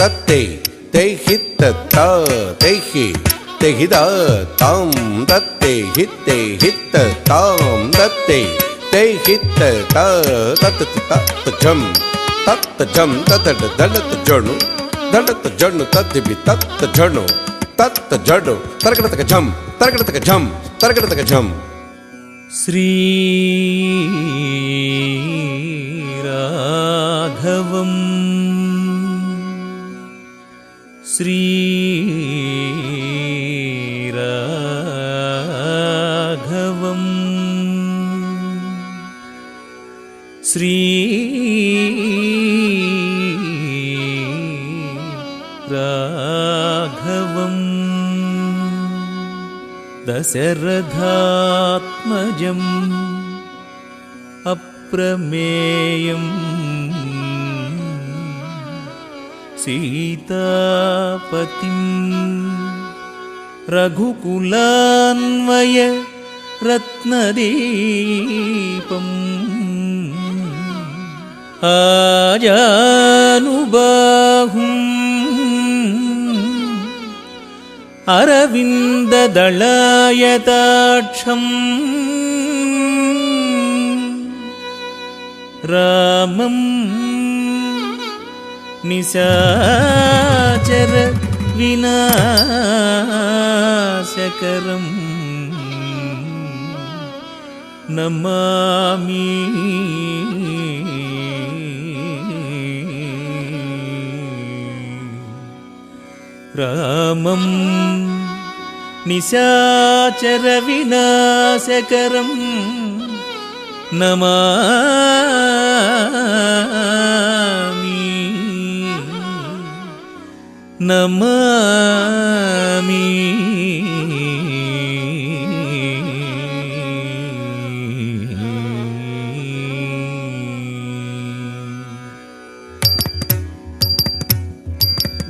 తత్తే తెహిత తెహి తెహిద తాం దత్తే హిత్తే హిత్త తాం దత్తే తెహిత తత్ జం తత్ జను దళత జను తద్దిబి తత్ జను తరగడతక ఝం తరగడతక ఝం శ్రీరాఘవం శ్రీరాఘవం శ్రీరాఘవం దశరథాత్మజం అప్రమేయం సీతాపతిం రఘుకులాన్వయ రత్నదీపం ఆజానుబాహుం అరవిందదళాయతాక్షం రామం నిశాచర వినాశకరం నమామి రామం నిశాచర వినాశకరం నమామి నమామి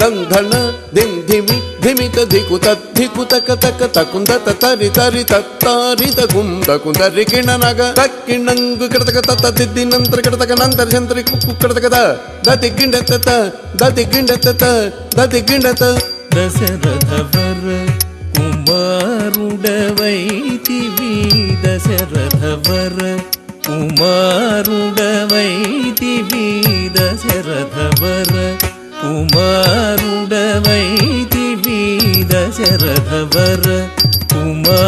దంధన దిం ధిమి ధిమిత ధికుత ధికుతక తక తకుందత తరి తరి తత్తారిత కుందరి కిణనగ తక్కిణంగు కిడతక తత దిద్దినంతర కిడతక నంతర జంతరి కుక్కు కిడతక దతి గిండత దశరథవర కుమారుడవైతివి దశరథవర కుమారుడవైతివి దశరథవర కుమారుడవైతివి దశరథవర కుమారుడవైతివి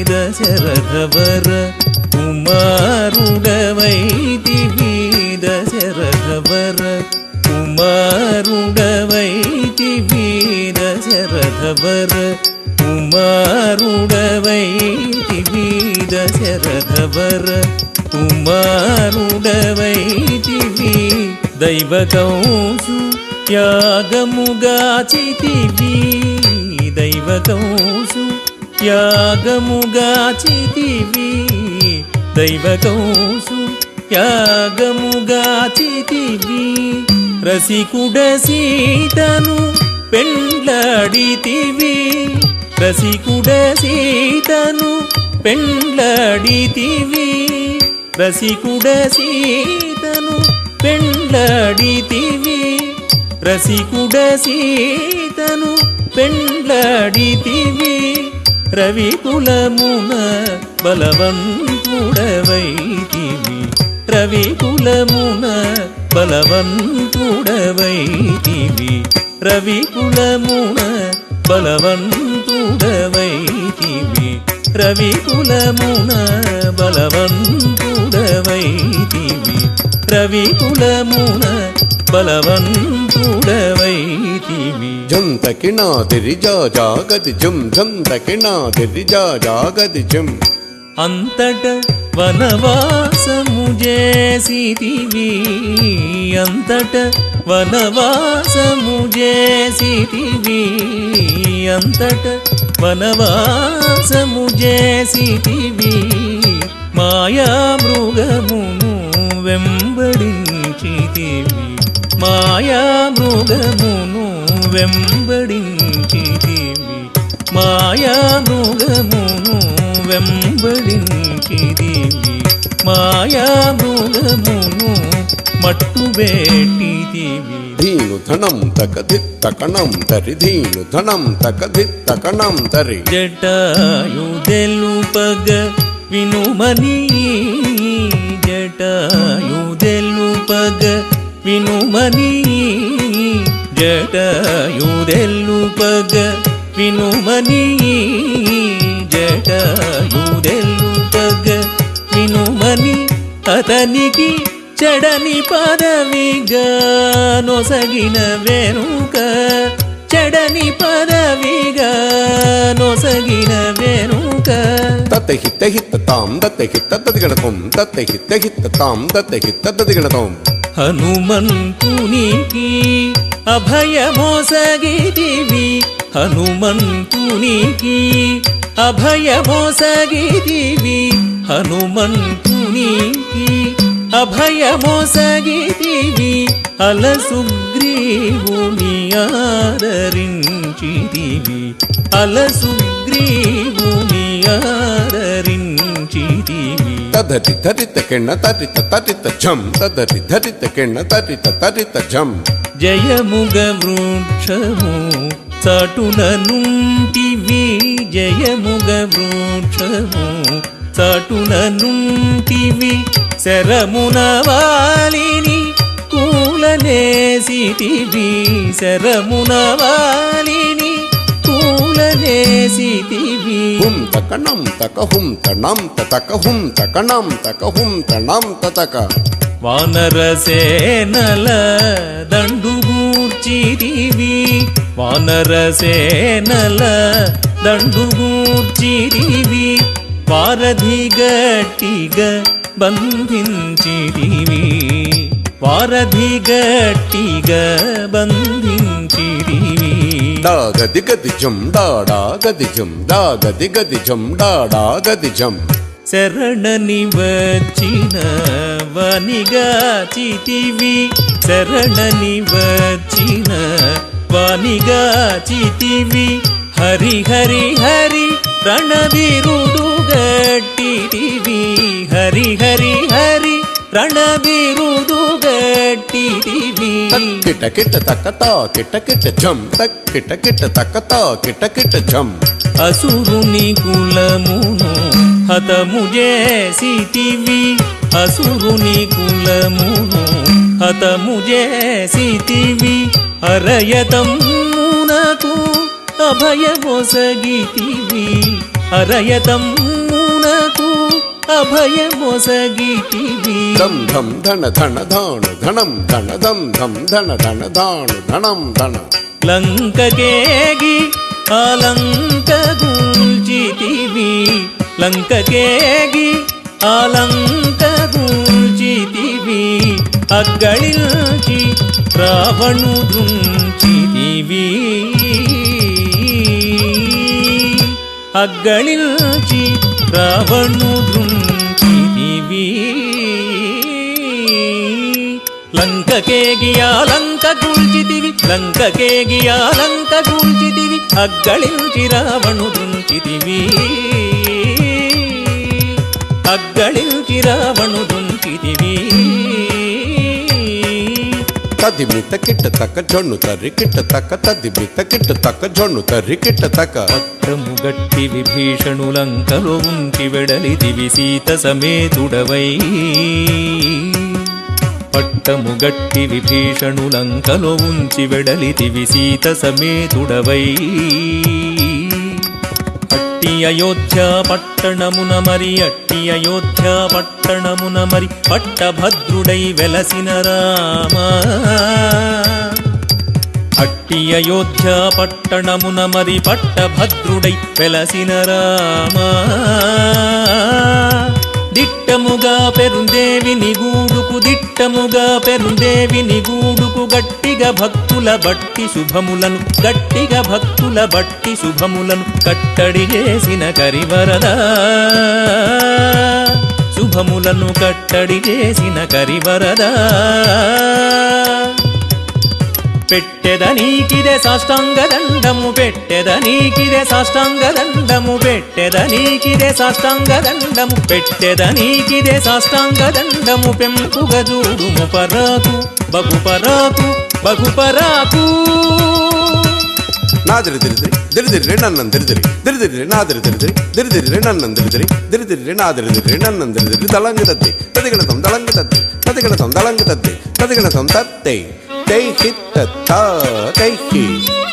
దశరథవర కుమారుడవైతివి దశరథవర కుమారుడవైతివి దశరథవర కుమారుడవైతివి దశరథవర కుమారుడవైతివి దైవకంసు యాగముగాచితివి దైవకంసు యాగముగాచితివి దైవకంసు యాగముగాచితివి రసికుడ సీతను పెండ్లాడితివి రసికుడ సీతను పెండ్లాడితివి రసికుడ సీతను పెండ్లాడితివి రసికుడ సీతను పెండ్లాడితివి రవికులమున బలవంతుడవైతివి రవికులమున బలవంతుడవైతివి రవికులమున బలవంతుడవైతివి రవికులమున బలవంతుడవైతివి రవికులమున బలవంతుడవైతివి జం తకినాదిరి జాగది జం జం తకినాదిరి జాగది జం అంతట వనవాసము చేసితివి అంతట వనవాసము చేసితివి అంతట వనవాసము చేసితివి మాయా మృగమును వెంబడించితివి మాయా మృగమును వెంబడించితివి మాయా మృగమును వెంబడించితివి మాయా మృగమును పట్టుబెట్టితివి ధీను ధనం తకధిత్త కణం తరి ధీను ధనం తకధిత్త కణం తరి జటాయుదెలుపగ వినుమని జటాయుదెలుపగ వినుమని జటాయుదెలుపగ వినుమని జటాయుదెలుపగ వినుమని అతనికి చెడని పదవిగా నొసగిన వెనుక చెడని పదవిగా నొసగిన వెనుక తత్తహిత్త హిత్త తాం దత్తహిత్త తదిగణతం తత్తహిత్త హిత్త తాం దత్తహిత్త తదిగణతం హనుమంతునికి అభయమోసగితివి హనుమంతునికి అభయమోసగితివి హనుమంతునికి అభయమోసగితివి అలసుగ్రీవుని ఆదరించితివి అలసుగ్రీవుని ఆదరించితివి తదరి ధరిత కెణ తరిత తరిత ఝం తదరి ధరిత కెణ తరిత తరిత ఝం జయముగ వృక్షము చాటున నుంటివి జయముగ వృక్షము చాటున నుంటివి శరమున వాలిని కూలనేసితివి శరమున వాలిని కూలనేసితివి హుం తకణం తక హుం తణం తక హుం తకణం తక హుం తణం తక వానరసేనల దండుగూర్చితివి వానరసేనల దండుగూర్చితివి వారధి గట్టిగా బంధించితివి వారధి గట్టిగా బంధించితివి డాగది గది జం డాడా గది జం డాగది గది జం డాడా గది జం శరణని వచ్చిన వనిగాచితివి శరణని వచ్చిన వనిగాచితివి హరి హరి హరి రణబిరుదు గట్టితివి హరి హరి హరి రణబిరుదు గట్టితివి కిట కిట తకతా కిట కిట ఝం కిట కిట తకతా కిట కిట ఝం అసురుని కులమును హతము చేసితివి అసురుని కులమును హతము చేసితివి అరయతమ్మునకు అభయమొసగితివి అరయతమ్మునకు అభయమొసగితివి ధం ధం ధన ధన ధాను ధనం ధన ధం ధం ధన ధన ధాను ధనం ధన లంకకేగి ఆలంక గూల్చితివి లంకకేగి ఆలంక గూల్చితివి అగ్గళిల్చి రావణు దృంచితివి అగ్గళిల్చి రావణు దృంచితివి లంకకేగి ఆలంక గూల్చితివి లంకకేగి ఆలంక గూల్చితివి అగ్గళిల్చి రావణు దృంచితివి అగ్గళిల్చి రావణు దృంచితివి తదిమిత కిట్ట తక జొన్ను తరి కిట్ట తక తదిమిత కిట్ట తక జొన్ను తరి కిట్ట తక పట్టము గట్టి విభీషణులంకలో ఉంచి వెడలిదివి సీత సమేతుడవై పట్టము గట్టి విభీషణులంకలో ఉంచి వెడలిదివి సీత సమేతుడవై అట్టి అయోధ్య పట్టణమున మరి అట్టి అయోధ్య పట్టణమున మరి పట్టభద్రుడై వెలసిన రామా అట్టి అయోధ్య పట్టణమున మరి పట్టభద్రుడై వెలసిన రామా దిట్టముగా పెరుందేవిని గూడుకు దిట్టముగా పెరుందేవిని గూడుకు గట్టిగా భక్తుల బట్టి శుభములను గట్టిగా భక్తుల బట్టి శుభములను కట్టడి చేసిన కరివరదా శుభములను కట్టడి చేసిన కరివరదా పెట్టెద నీకిదే సాష్టాంగ దండము పెట్టెద నీకిదే సాష్టాంగ దండము పెట్టెద నీకిదే సాష్టాంగ దండము పెట్టెద నీకిదే సాష్టాంగ దండము పెంపుగ చూడుము పరాకు బగుపరాకు బగుపరాకు నాదిరి తిరిదిరి దిరిదిరి రెండన్నం దిరిదిరి దిరిదిరి నాదిరి తిరిదిరి దిరిదిరి రెండన్నం దిరిదిరి దిరిదిరి నాదిరి దిరి రెండన్నం దిరిదిరి దళంగ తద్ది తదిగణతం దళంగ తద్ది తదిగణతం దళంగ తద్ది తదిగణతం తత్తై తై హిత్త తా తై హి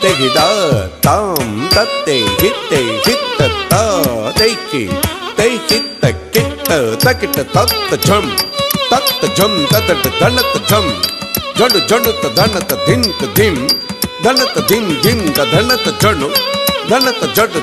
తై దా తాం తత్తై హిత్తై హిత్త తా తై హి తై హిత్త కిట్ట తకిట తత్త ఝం తత్తట ధనత ఝం జడు జడుత ధనత ధింక ధిం ధనత ధిం ధిం ధనత జడు ధనత జడు